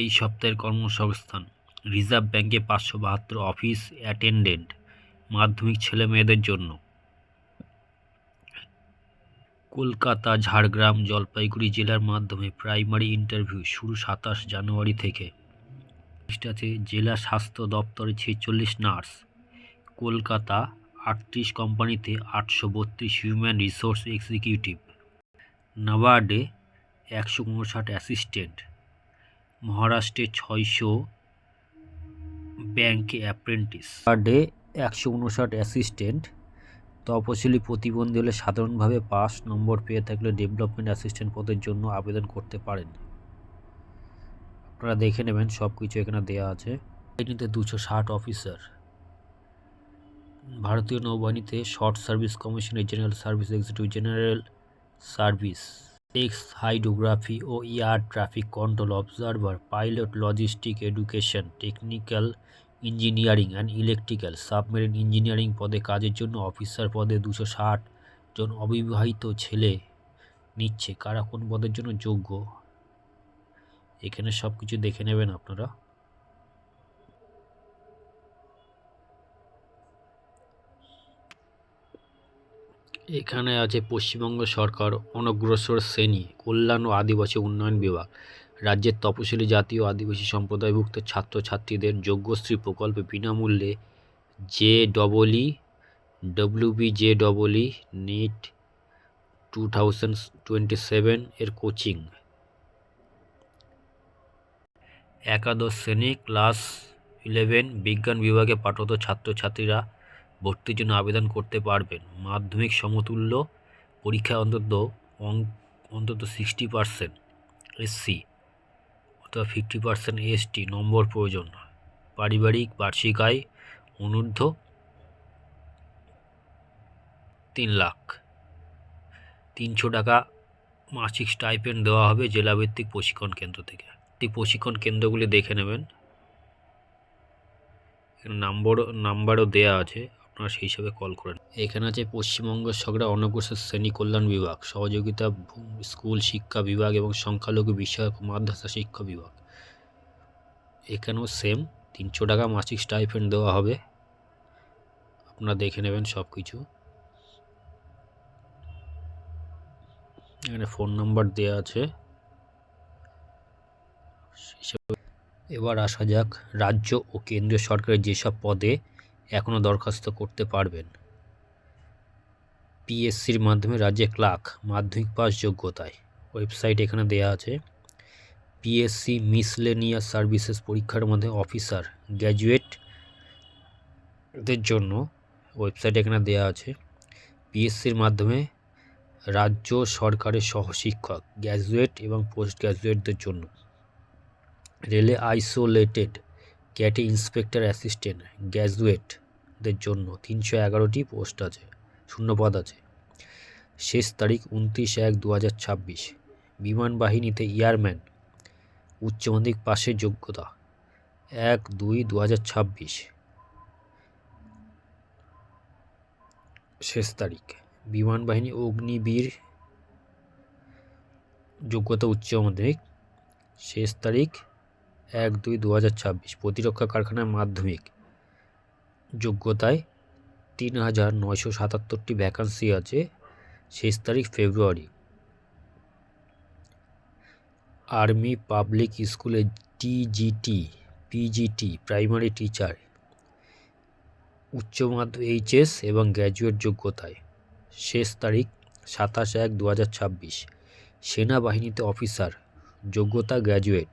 এই সপ্তাহের কর্মসংস্থান। রিজার্ভ ব্যাঙ্কে 572 অফিস অ্যাটেন্ডেন্ট মাধ্যমিক ছেলেমেয়েদের জন্য। কলকাতা, ঝাড়গ্রাম, জলপাইগুড়ি জেলার মাধ্যমে প্রাইমারি ইন্টারভিউ শুরু 27 জানুয়ারি থেকে। আছে জেলা স্বাস্থ্য দপ্তরে 46 নার্স। কলকাতা 38 কোম্পানিতে 832 হিউম্যান রিসোর্স এক্সিকিউটিভ। নাবার্ডে 159 অ্যাসিস্ট্যান্ট। মহারাষ্ট্রে 600 ব্যাঙ্কে অ্যাপ্রেন্টিস। নাবার্ডে 159 অ্যাসিস্ট্যান্ট। তপশিলি প্রতিবন্ধী হলে সাধারণভাবে পাস নম্বর পেয়ে থাকলে ডেভেলপমেন্ট অ্যাসিস্ট্যান্ট পদের জন্য আবেদন করতে পারেন। আপনারা দেখে নেবেন, সব কিছু এখানে দেওয়া আছে। বাহিনীতে 260 অফিসার। ভারতীয় নৌবাহিনীতে শর্ট সার্ভিস কমিশনের general service, executive general service, x hydrography ও air traffic control observer, pilot, logistic, education, technical engineering and electrical, submarine engineering পদে কাজের জন্য অফিসার পদে 260 জন অবিবাহিত ছেলে নিচ্ছে। কারা কোন পদের জন্য যোগ্য এখানে সব কিছু দেখে নেবেন আপনারা। এখানে আছে পশ্চিমবঙ্গ সরকার অনগ্রসর শ্রেণী কল্যাণ ও আদিবাসী উন্নয়ন বিভাগ। রাজ্যের তপশিলি জাতি ও আদিবাসী সম্প্রদায়ভুক্ত ছাত্রছাত্রীদের যোগ্যশ্রী প্রকল্পে বিনামূল্যে WBJEE নিট 2027 এর কোচিং। একাদশ শ্রেণী ক্লাস 11 বিজ্ঞান বিভাগে পাঠরত ছাত্রছাত্রীরা ভর্তির জন্য আবেদন করতে পারবেন। মাধ্যমিক সমতুল্য পরীক্ষায় অন্তত 60% SC অথবা 50% ST নম্বর প্রয়োজন। পারিবারিক বার্ষিক আয় অনূর্ধ্ব 3 লাখ। 300 টাকা মাসিক স্টাইপেন্ড দেওয়া হবে জেলাভিত্তিক প্রশিক্ষণ কেন্দ্র থেকে। এই প্রশিক্ষণ কেন্দ্রগুলি দেখে নেবেন, নাম্বারও দেয়া আছে, আপনারা সেই হিসাবে কল করেন। এখানে আছে পশ্চিমবঙ্গ সরকার অনগ্রসর শ্রেণী কল্যাণ বিভাগ, সহযোগিতা স্কুল শিক্ষা বিভাগ এবং সংখ্যালঘু বিষয়ক মাদ্রাসা শিক্ষা বিভাগ। এখানেও সেম 300 টাকা মাসিক স্টাইপেন্ড দেওয়া হবে, আপনারা দেখে নেবেন সব কিছু। এখানে ফোন নাম্বার দেওয়া আছে। এবার আসা যাক রাজ্য ও কেন্দ্রীয় সরকারের যেসব পদে এখনও দরখাস্ত করতে পারবেন। PSCর মাধ্যমে রাজ্যে ক্লার্ক মাধ্যমিক পাস যোগ্যতায়। ওয়েবসাইট এখানে দেয়া আছে। PSC মিসলেনিয়াস সার্ভিসেস পরীক্ষার মধ্যে অফিসার গ্র্যাজুয়েটদের জন্য ওয়েবসাইট এখানে দেয়া আছে। PSCর মাধ্যমে রাজ্য সরকারের সহশিক্ষক গ্র্যাজুয়েট এবং পোস্ট গ্র্যাজুয়েটদের জন্য। রেলে আইসোলেটেড ক্যাটে ইন্সপেক্টর অ্যাসিস্ট্যান্ট গ্র্যাজুয়েটদের জন্য 311টি পোস্ট আছে, শূন্যপদ আছে। শেষ তারিখ 29/1/2026। বিমান বাহিনীতে এয়ারম্যান উচ্চ মাধ্যমিক পাশের যোগ্যতা 1/2/2026। শেষ তারিখ। বিমান বাহিনী অগ্নিবীর যোগ্যতা উচ্চ মাধ্যমিক, শেষ তারিখ 1/2/2026। প্রতিরক্ষা কারখানার মাধ্যমিক যোগ্যতায় 3977টি ভ্যাকান্সি আছে, শেষ তারিখ ফেব্রুয়ারি। আর্মি পাবলিক স্কুলে PGT প্রাইমারি টিচার উচ্চ মাধ্যমিক HS এবং গ্র্যাজুয়েট যোগ্যতায়, শেষ তারিখ 27/1/2026। সেনাবাহিনীতে অফিসার যোগ্যতা গ্র্যাজুয়েট,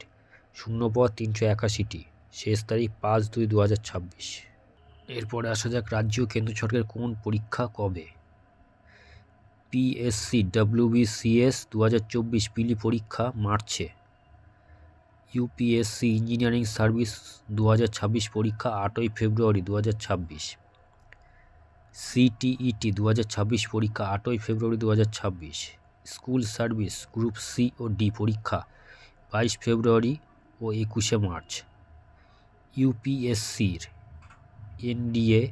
শূন্যপদ 381টি, শেষ তারিখ 5/2/2026। এরপরে আসা যাক রাজ্য ও কেন্দ্র সরকারের কোন পরীক্ষা কবে। PSC WBCS 2024 পিলি পরীক্ষা মার্চে। UPSC ইঞ্জিনিয়ারিং সার্ভিস 2026 পরীক্ষা 8ই ফেব্রুয়ারি 2026। CTET 2026 পরীক্ষা 8ই ফেব্রুয়ারি 2026। স্কুল সার্ভিস গ্রুপ C ও D পরীক্ষা 22 ফেব্রুয়ারি ও 21শে মার্চ। UPSCর NDA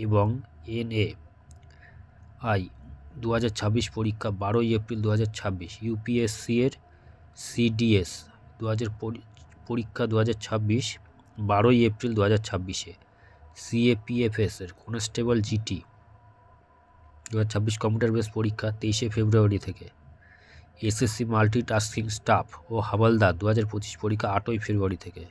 এবং NAI 2026 পরীক্ষা 12ই এপ্রিল 2026। UPSC এর CDS পরীক্ষা 2026 12 এপ্রিল 2026-এ। CAPFS এর কনস্টেবল GT 2026 কম্পিউটার বেস পরীক্ষা 23 ফেব্রুয়ারি থেকে। SSC মাল্টিটাস্কিং স্টাফ ও হাওলদার 2025 পরীক্ষা 8 ফেব্রুয়ারি থেকে।